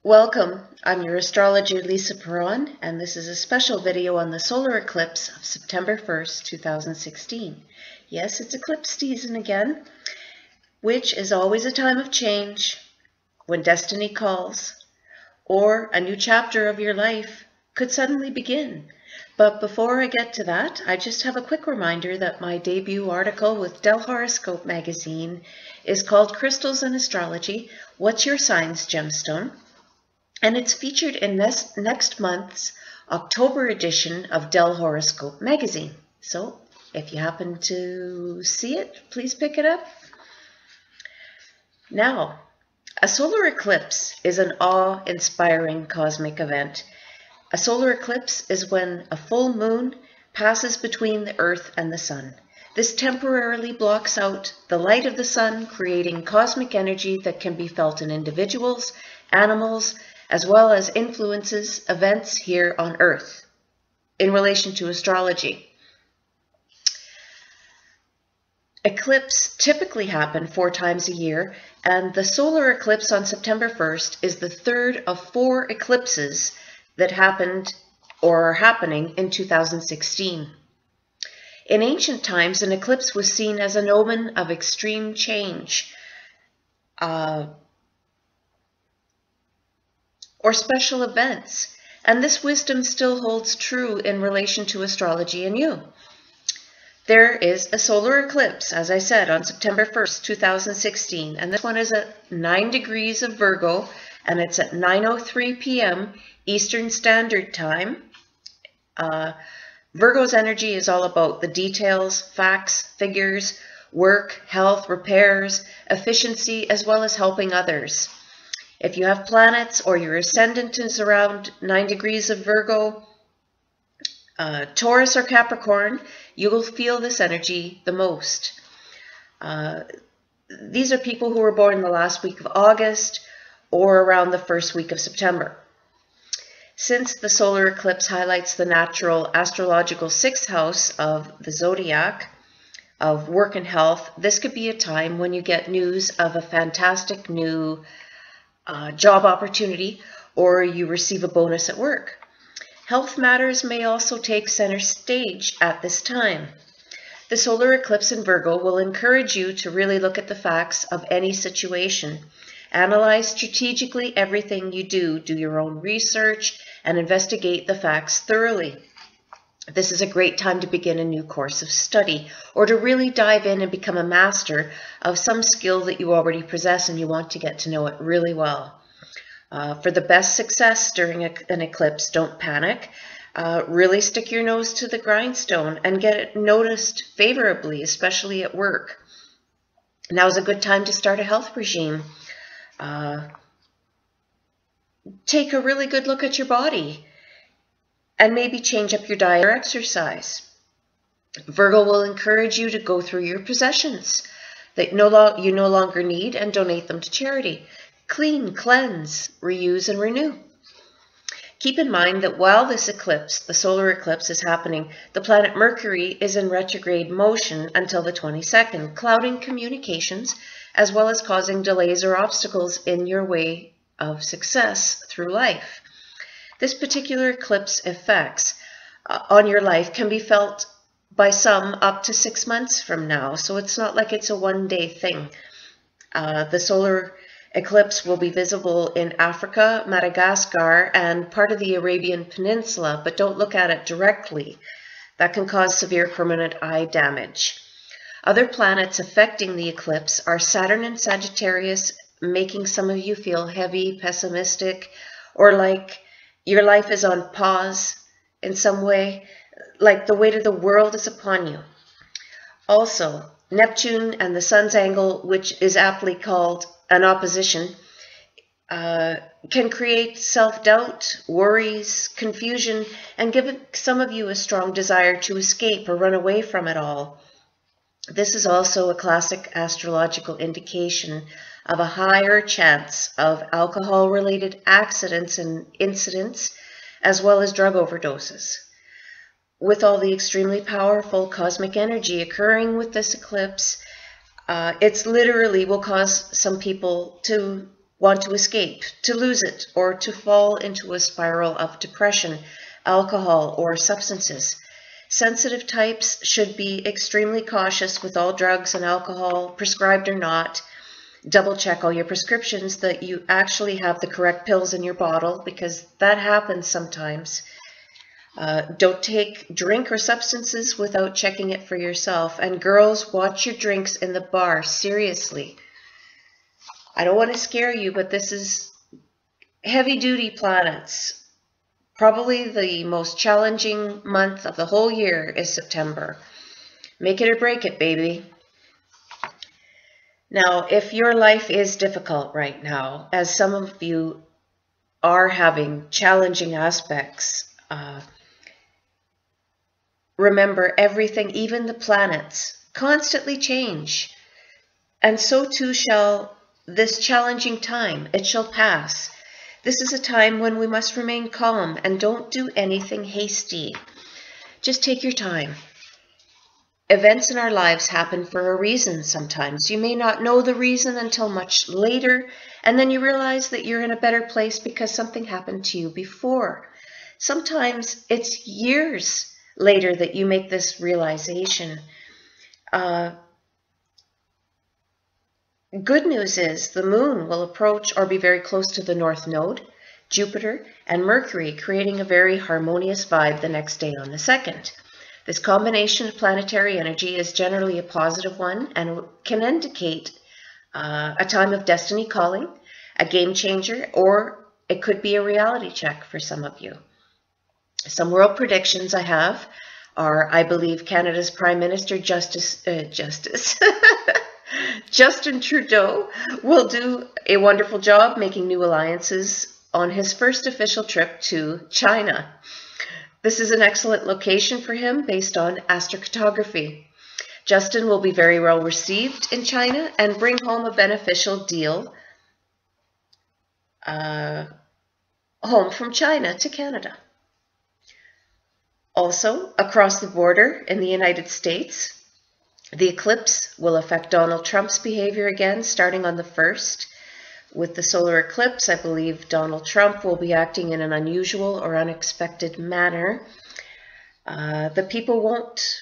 Welcome, I'm your astrologer Lisa Paron, and this is a special video on the solar eclipse of September 1st, 2016. Yes, it's eclipse season again, which is always a time of change, when destiny calls, or a new chapter of your life could suddenly begin. But before I get to that, I just have a quick reminder that my debut article with Del Horoscope magazine is called Crystals and Astrology, What's Your Sign's Gemstone? And it's featured in next month's October edition of Del Horoscope magazine. So if you happen to see it, please pick it up. Now, a solar eclipse is an awe-inspiring cosmic event. A solar eclipse is when a full moon passes between the Earth and the Sun. This temporarily blocks out the light of the sun, creating cosmic energy that can be felt in individuals, animals, as well as influences events here on Earth in relation to astrology. Eclipses typically happen 4 times a year, and the solar eclipse on September 1st is the third of 4 eclipses that happened or are happening in 2016. In ancient times, an eclipse was seen as an omen of extreme change, or special events, and this wisdom still holds true in relation to astrology and you. There is a solar eclipse, as I said, on September 1st, 2016, and this one is at 9 degrees of Virgo, and it's at 9:03 p.m. Eastern Standard Time. Virgo's energy is all about the details, facts, figures, work, health, repairs, efficiency, as well as helping others. If you have planets or your ascendant is around 9 degrees of Virgo, Taurus or Capricorn, you will feel this energy the most. These are people who were born the last week of August or around the first week of September. Since the solar eclipse highlights the natural astrological 6th house of the zodiac, of work and health, this could be a time when you get news of a fantastic new job opportunity, or you receive a bonus at work. Health matters may also take center stage at this time. The solar eclipse in Virgo will encourage you to really look at the facts of any situation. Analyze strategically everything you do your own research, and investigate the facts thoroughly. This is a great time to begin a new course of study, or to really dive in and become a master of some skill that you already possess and you want to get to know it really well. For the best success during an eclipse, don't panic. Really stick your nose to the grindstone and get it noticed favorably, especially at work. Now is a good time to start a health regime. Take a really good look at your body and maybe change up your diet or exercise. Virgo will encourage you to go through your possessions that you no longer need and donate them to charity. Clean, cleanse, reuse, and renew. Keep in mind that while this eclipse, the solar eclipse, is happening, the planet Mercury is in retrograde motion until the 22nd, clouding communications as well as causing delays or obstacles in your way of success through life. This particular eclipse effects on your life can be felt by some up to 6 months from now, so it's not like it's a one-day thing. The solar eclipse will be visible in Africa, Madagascar, and part of the Arabian Peninsula, but don't look at it directly. That can cause severe permanent eye damage. Other planets affecting the eclipse are Saturn and Sagittarius, making some of you feel heavy, pessimistic, or like your life is on pause in some way, like the weight of the world is upon you. Also, Neptune and the Sun's angle, which is aptly called an opposition, can create self-doubt, worries, confusion, and give some of you a strong desire to escape or run away from it all. This is also a classic astrological indication of a higher chance of alcohol-related accidents and incidents, as well as drug overdoses. With all the extremely powerful cosmic energy occurring with this eclipse, it's literally will cause some people to want to escape, to lose it, or to fall into a spiral of depression, alcohol, or substances. Sensitive types should be extremely cautious with all drugs and alcohol, prescribed or not. Double check all your prescriptions that you actually have the correct pills in your bottle, because that happens sometimes. Don't take drink or substances without checking it for yourself. And girls, watch your drinks in the bar, seriously. I don't want to scare you, but this is heavy-duty planets. Probably the most challenging month of the whole year is September. Make it or break it, baby. Now, if your life is difficult right now, as some of you are having challenging aspects, remember everything, even the planets, constantly change. And so too shall this challenging time. It shall pass. This is a time when we must remain calm and don't do anything hasty. Just take your time. Events in our lives happen for a reason sometimes. You may not know the reason until much later, and then you realize that you're in a better place because something happened to you before. Sometimes it's years later that you make this realization. Good news is the moon will approach or be very close to the North Node, Jupiter, and Mercury, creating a very harmonious vibe the next day on the 2nd. This combination of planetary energy is generally a positive one and can indicate a time of destiny calling, a game changer, or it could be a reality check for some of you. Some world predictions I have are, I believe Canada's Prime Minister Justin Trudeau will do a wonderful job making new alliances on his first official trip to China. This is an excellent location for him based on astrocartography. Justin will be very well received in China and bring home a beneficial deal home from China to Canada. Also, across the border in the United States, the eclipse will affect Donald Trump's behavior again, starting on the 1st. With the solar eclipse, I believe Donald Trump will be acting in an unusual or unexpected manner. The people won't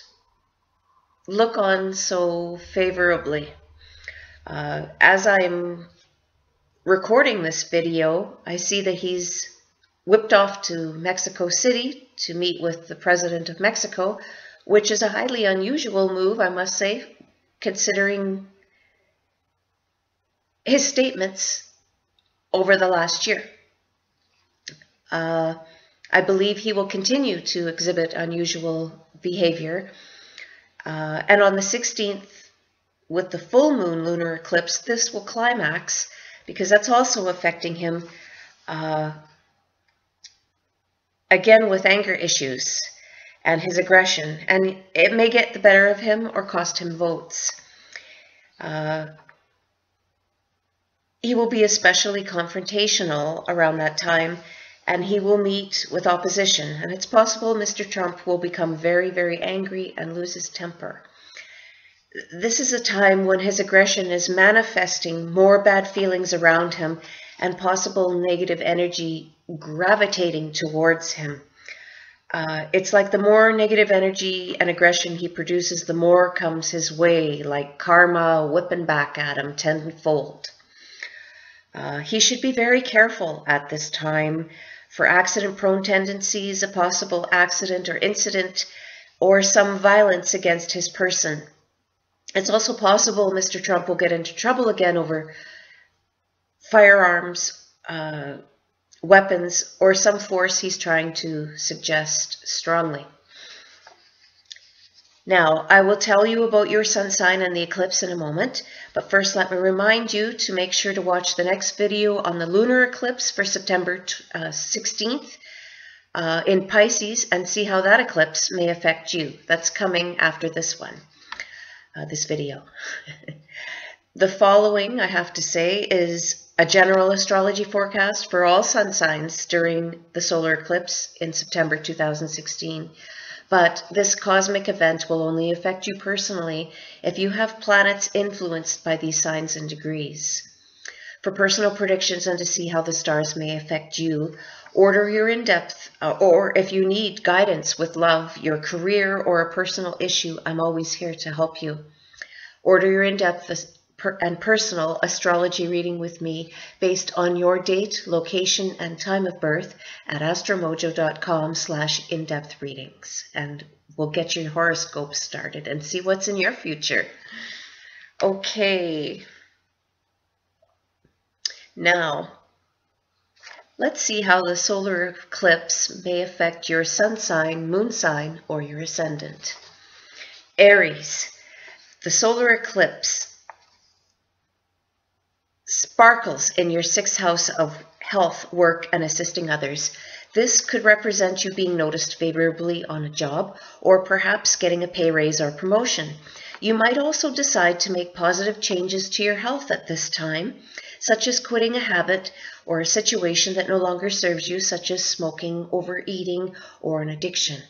look on so favorably. As I'm recording this video, I see that he's whipped off to Mexico City to meet with the President of Mexico, which is a highly unusual move, I must say, considering his statements over the last year. I believe he will continue to exhibit unusual behavior. And on the 16th, with the full moon lunar eclipse, this will climax because that's also affecting him, again with anger issues and his aggression. And it may get the better of him or cost him votes. He will be especially confrontational around that time, and he will meet with opposition. And it's possible Mr. Trump will become very, very angry and lose his temper. This is a time when his aggression is manifesting more bad feelings around him and possible negative energy gravitating towards him. It's like the more negative energy and aggression he produces, the more comes his way, like karma whipping back at him tenfold. He should be very careful at this time for accident-prone tendencies, a possible accident or incident, or some violence against his person. It's also possible Mr. Trump will get into trouble again over firearms, weapons, or some force he's trying to suggest strongly. Now, I will tell you about your sun sign and the eclipse in a moment, but first let me remind you to make sure to watch the next video on the lunar eclipse for September 16th in Pisces and see how that eclipse may affect you. That's coming after this one, this video. The following, I have to say, is a general astrology forecast for all sun signs during the solar eclipse in September 2016. But this cosmic event will only affect you personally if you have planets influenced by these signs and degrees. For personal predictions and to see how the stars may affect you, order your in-depth, or if you need guidance with love, your career, or a personal issue, I'm always here to help you. Order your in-depth and personal astrology reading with me based on your date, location, and time of birth at astromojo.com/in-depth readings. And we'll get your horoscope started and see what's in your future. Okay. Now, let's see how the solar eclipse may affect your sun sign, moon sign, or your ascendant. Aries, the solar eclipse sparkles in your 6th house of health, work, and assisting others. This could represent you being noticed favorably on a job, or perhaps getting a pay raise or promotion. You might also decide to make positive changes to your health at this time, such as quitting a habit or a situation that no longer serves you, such as smoking, overeating, or an addiction.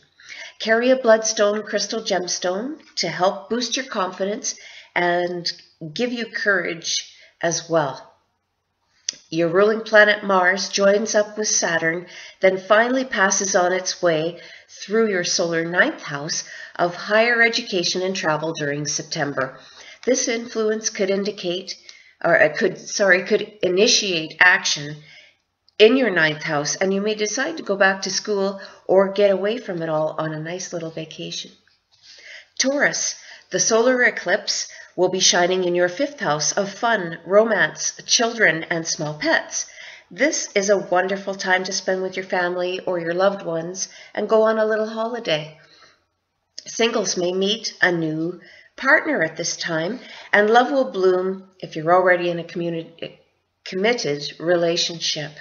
Carry a bloodstone crystal gemstone to help boost your confidence and give you courage as well. Your ruling planet Mars joins up with Saturn, then finally passes on its way through your solar 9th house of higher education and travel during September. This influence could could initiate action in your 9th house, and you may decide to go back to school or get away from it all on a nice little vacation. Taurus, the solar eclipse will be shining in your 5th house of fun, romance, children, and small pets. This is a wonderful time to spend with your family or your loved ones and go on a little holiday. Singles may meet a new partner at this time, and love will bloom if you're already in a committed relationship.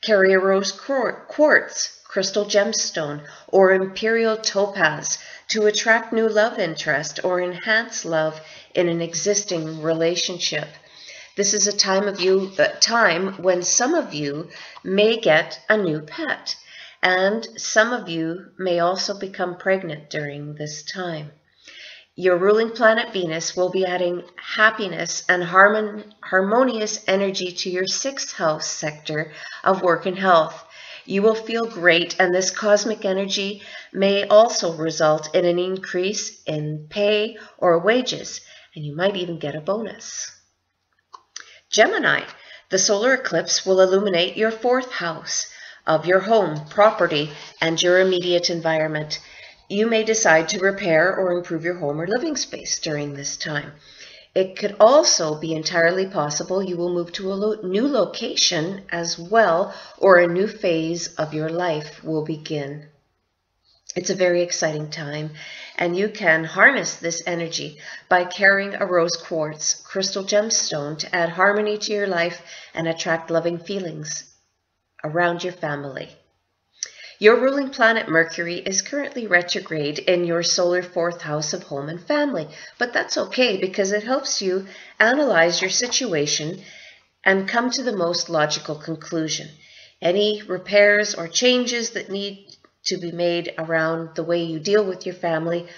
Carry a rose quartz, crystal gemstone, or imperial topaz to attract new love interest or enhance love in an existing relationship. This is a time when some of you may get a new pet, and some of you may also become pregnant during this time. Your ruling planet Venus will be adding happiness and harmonious energy to your 6th house sector of work and health. You will feel great, and this cosmic energy may also result in an increase in pay or wages, and you might even get a bonus. Gemini, the solar eclipse will illuminate your 4th house of your home, property, and your immediate environment. You may decide to repair or improve your home or living space during this time. It could also be entirely possible you will move to a new location as well, or a new phase of your life will begin. It's a very exciting time, and you can harness this energy by carrying a rose quartz crystal gemstone to add harmony to your life and attract loving feelings around your family. Your ruling planet Mercury is currently retrograde in your solar 4th house of home and family, but that's okay because it helps you analyze your situation and come to the most logical conclusion. Any repairs or changes that need to be made around the way you deal with your family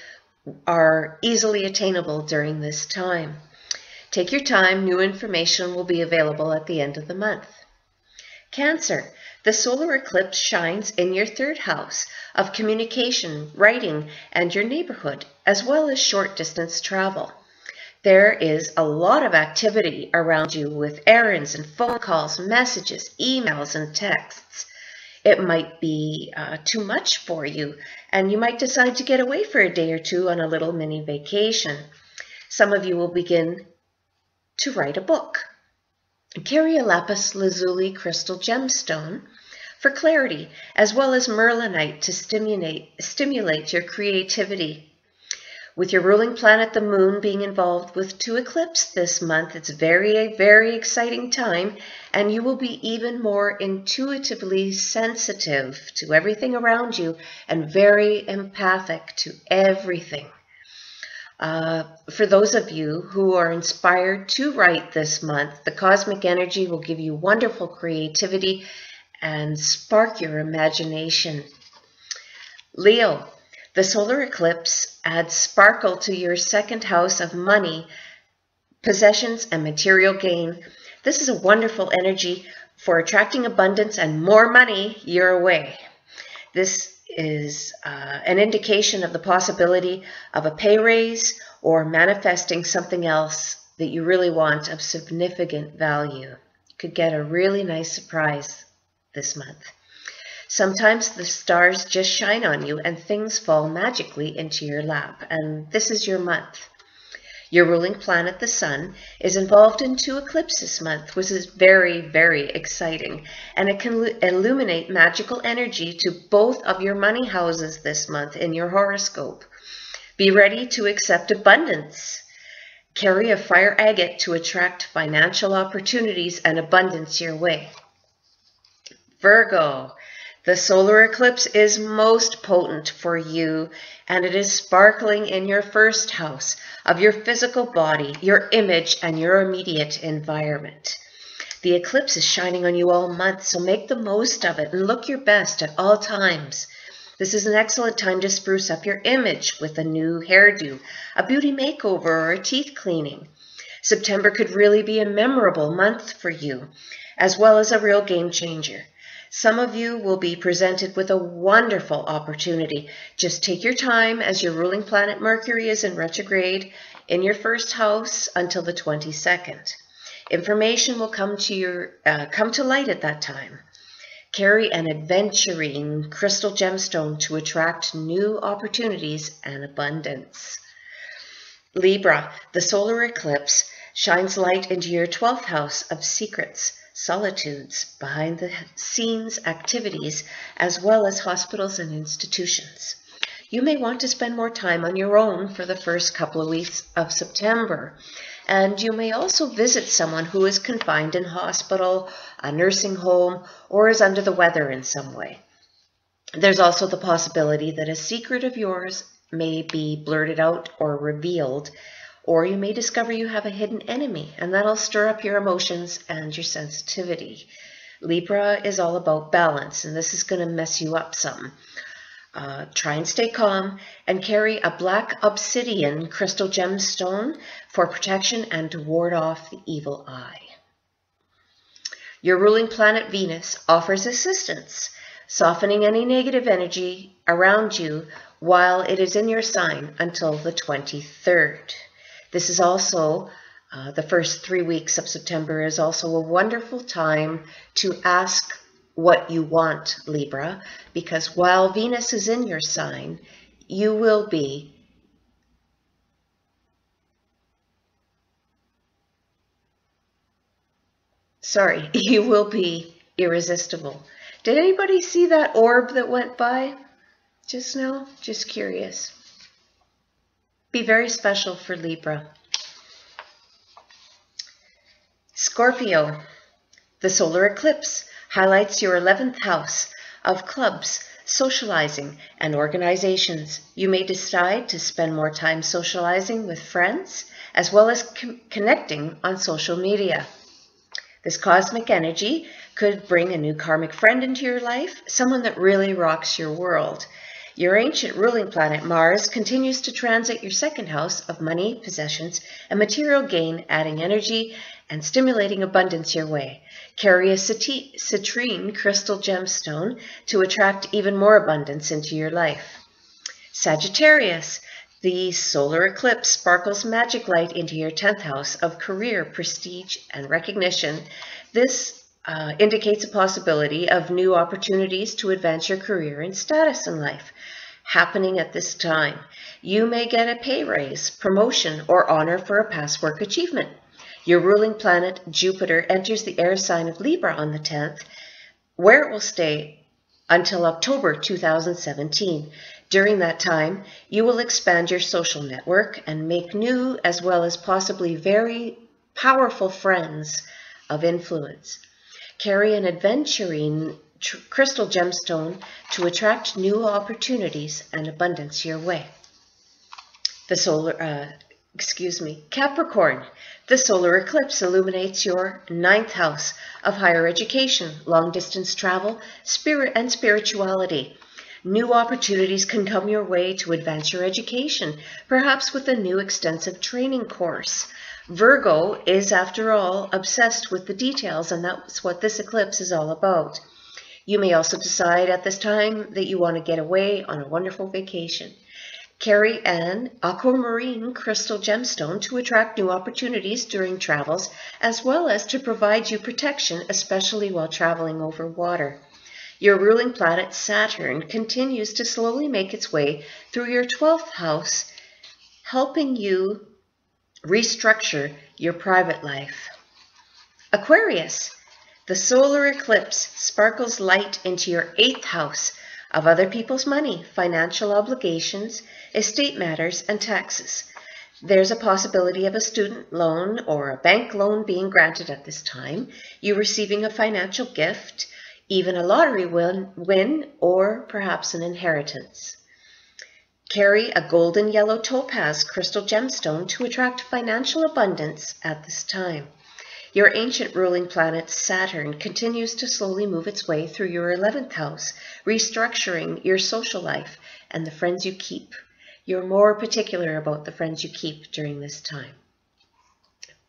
are easily attainable during this time. Take your time. New information will be available at the end of the month. Cancer, the solar eclipse shines in your 3rd house of communication, writing, and your neighborhood, as well as short distance travel. There is a lot of activity around you with errands and phone calls, messages, emails, and texts. It might be too much for you, and you might decide to get away for a day or two on a little mini vacation. Some of you will begin to write a book. Carry a lapis lazuli crystal gemstone for clarity, as well as merlinite to stimulate your creativity. With your ruling planet, the moon, being involved with 2 eclipses this month, it's a very exciting time, and you will be even more intuitively sensitive to everything around you and very empathic to everything. For those of you who are inspired to write this month, the cosmic energy will give you wonderful creativity and spark your imagination. Leo, the solar eclipse adds sparkle to your 2nd house of money, possessions, and material gain. This is a wonderful energy for attracting abundance and more money your way. This is an indication of the possibility of a pay raise or manifesting something else that you really want of significant value. You could get a really nice surprise this month. Sometimes the stars just shine on you and things fall magically into your lap, and this is your month. Your ruling planet, the Sun, is involved in 2 eclipses this month, which is very, very exciting, and it can illuminate magical energy to both of your money houses this month in your horoscope. Be ready to accept abundance. Carry a fire agate to attract financial opportunities and abundance your way. Virgo. The solar eclipse is most potent for you, and it is sparkling in your first house of your physical body, your image, and your immediate environment. The eclipse is shining on you all month, so make the most of it and look your best at all times. This is an excellent time to spruce up your image with a new hairdo, a beauty makeover, or a teeth cleaning. September could really be a memorable month for you, as well as a real game changer. Some of you will be presented with a wonderful opportunity. Just take your time as your ruling planet Mercury is in retrograde in your first house until the 22nd. Information will come to light at that time. Carry an adventuring crystal gemstone to attract new opportunities and abundance. Libra, the solar eclipse shines light into your 12th house of secrets, solitudes, behind the scenes activities, as well as hospitals and institutions. You may want to spend more time on your own for the first couple of weeks of September, and you may also visit someone who is confined in hospital, a nursing home, or is under the weather in some way. There's also the possibility that a secret of yours may be blurted out or revealed, or you may discover you have a hidden enemy, and that'll stir up your emotions and your sensitivity. Libra is all about balance, and this is going to mess you up some. Try and stay calm and carry a black obsidian crystal gemstone for protection and to ward off the evil eye. Your ruling planet Venus offers assistance, softening any negative energy around you while it is in your sign until the 23rd. This is also, the first 3 weeks of September is also a wonderful time to ask what you want, Libra, because while Venus is in your sign, you will be irresistible. Did anybody see that orb that went by just now? Just curious. Be very special for Libra. Scorpio, the solar eclipse highlights your 11th house of clubs, socializing, and organizations. You may decide to spend more time socializing with friends, as well as connecting on social media. This cosmic energy could bring a new karmic friend into your life, someone that really rocks your world. Your ancient ruling planet Mars continues to transit your 2nd house of money, possessions, and material gain, adding energy and stimulating abundance your way. Carry a citrine crystal gemstone to attract even more abundance into your life. Sagittarius, the solar eclipse sparkles magic light into your 10th house of career, prestige, and recognition. This indicates a possibility of new opportunities to advance your career and status in life happening at this time. You may get a pay raise, promotion, or honor for a past work achievement. Your ruling planet, Jupiter, enters the air sign of Libra on the 10th, where it will stay until October 2017. During that time, you will expand your social network and make new as well as possibly very powerful friends of influence. Carry an adventuring crystal gemstone to attract new opportunities and abundance your way. Capricorn, the solar eclipse illuminates your 9th house of higher education, long-distance travel, spirit, and spirituality. New opportunities can come your way to advance your education, perhaps with a new extensive training course. Virgo is, after all, obsessed with the details, and that's what this eclipse is all about. You may also decide at this time that you want to get away on a wonderful vacation. Carry an aquamarine crystal gemstone to attract new opportunities during travels, as well as to provide you protection, especially while traveling over water. Your ruling planet Saturn continues to slowly make its way through your 12th house, helping you restructure your private life. Aquarius, the solar eclipse sparkles light into your 8th house of other people's money, financial obligations, estate matters, and taxes. There's a possibility of a student loan or a bank loan being granted at this time, you receiving a financial gift, even a lottery win, or perhaps an inheritance. Carry a golden yellow topaz crystal gemstone to attract financial abundance at this time. Your ancient ruling planet Saturn continues to slowly move its way through your 11th house, restructuring your social life and the friends you keep. You're more particular about the friends you keep during this time.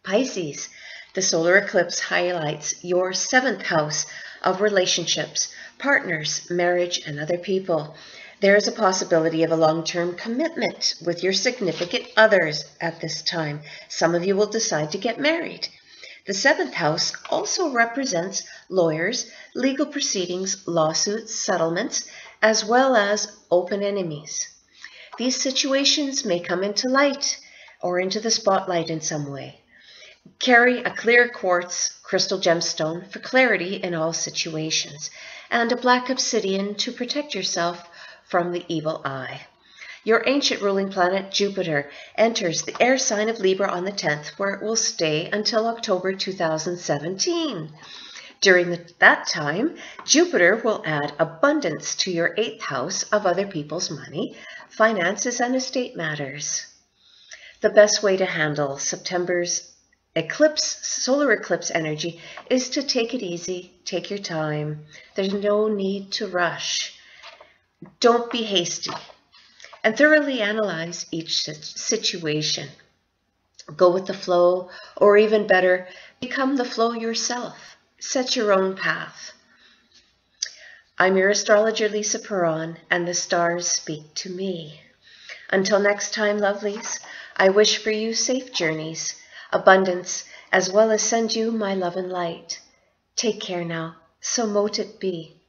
Pisces, the solar eclipse highlights your 7th house of relationships, partners, marriage, and other people. There is a possibility of a long-term commitment with your significant others at this time. Some of you will decide to get married. The 7th house also represents lawyers, legal proceedings, lawsuits, settlements, as well as open enemies. These situations may come into light or into the spotlight in some way. Carry a clear quartz crystal gemstone for clarity in all situations, and a black obsidian to protect yourself from the evil eye. Your ancient ruling planet Jupiter enters the air sign of Libra on the 10th, where it will stay until October 2017. During that time, Jupiter will add abundance to your 8th house of other people's money, finances, and estate matters. The best way to handle September's solar eclipse energy is to take it easy, take your time. There's no need to rush. Don't be hasty, and thoroughly analyze each situation. Go with the flow, or even better, become the flow yourself. Set your own path. I'm your astrologer, Lisa Paron, and the stars speak to me. Until next time, lovelies, I wish for you safe journeys, abundance, as well as send you my love and light. Take care now, so mote it be.